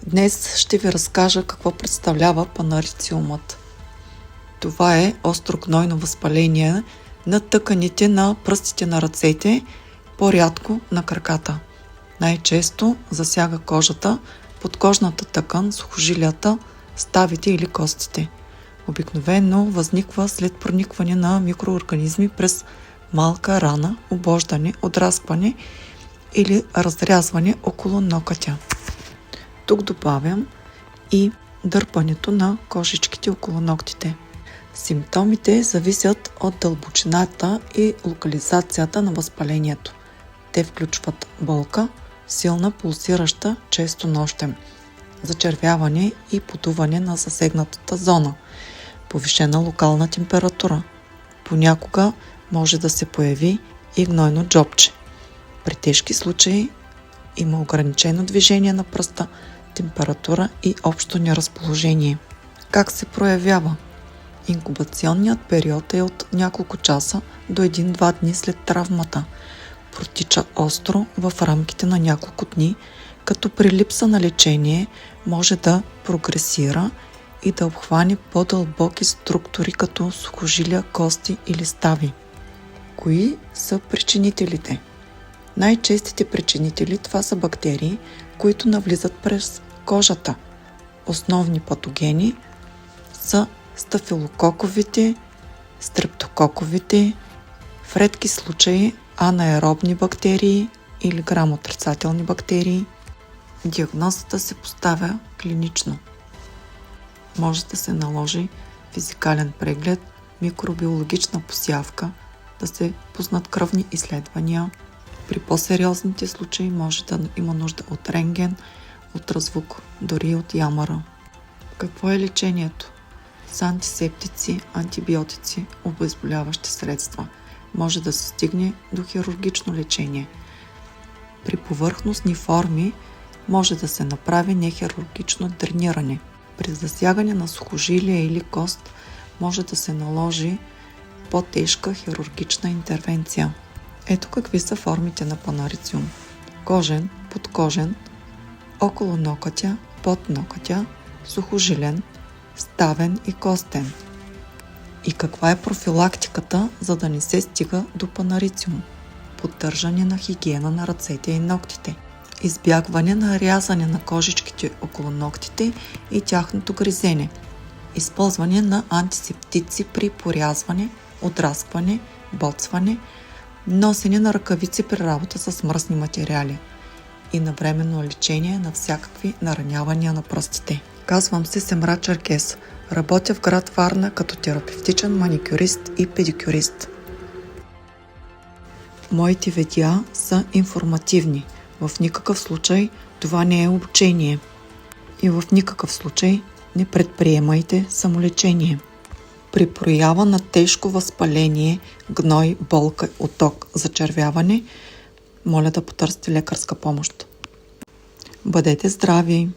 Днес ще ви разкажа какво представлява панарициумът. Това е острогнойно възпаление на тъканите на пръстите на ръцете, по-рядко на краката. Най-често засяга кожата, подкожната тъкан, сухожилията, ставите или костите. Обикновено възниква след проникване на микроорганизми през малка рана, обождане, отраскване или разрязване около нокътя. Тук добавям и дърпането на кожичките около ногтите. Симптомите зависят от дълбочината и локализацията на възпалението. Те включват болка, силна пулсираща, често нощем, зачервяване и подуване на засегнатата зона, повишена локална температура. Понякога може да се появи и гнойно джобче. При тежки случаи има ограничено движение на пръста, температура и общо неразположение. Как се проявява? Инкубационният период е от няколко часа до 1-2 дни след травмата. Протича остро в рамките на няколко дни, като при липса на лечение може да прогресира и да обхване по-дълбоки структури като сухожилия, кости или стави. Кои са причинителите? Най-честите причинители това са бактерии, които навлизат през кожата. Основни патогени са стафилококовите, стрептококовите, в редки случаи анаеробни бактерии или грамотрицателни бактерии. Диагнозата се поставя клинично. Може да се наложи физикален преглед, микробиологична посявка, да се пуснат кръвни изследвания. При по-сериозните случаи може да има нужда от рентген, ултразвук, дори от ямара. Какво е лечението? С антисептици, антибиотици, обезболяващи средства. Може да се стигне до хирургично лечение. При повърхностни форми може да се направи нехирургично дрениране. При засягане на сухожилие или кост може да се наложи по-тежка хирургична интервенция. Ето какви са формите на панарициум. Кожен, подкожен, около нокътя, под нокътя, сухожилен, ставен и костен. И каква е профилактиката, за да не се стига до панарициум? Поддържане на хигиена на ръцете и ногтите. Избягване на рязане на кожичките около ногтите и тяхното гризене. Използване на антисептици при порязване, отраскване, боцване, носене на ръкавици при работа с мръсни материали и навременно лечение на всякакви наранявания на пръстите. Казвам се Семра Черкес. Работя в град Варна като терапевтичен маникюрист и педикюрист. Моите видеа са информативни. В никакъв случай това не е обучение. И в никакъв случай не предприемайте самолечение. При проява на тежко възпаление, гной, болка, оток, зачервяване, моля да потърсите лекарска помощ. Бъдете здрави!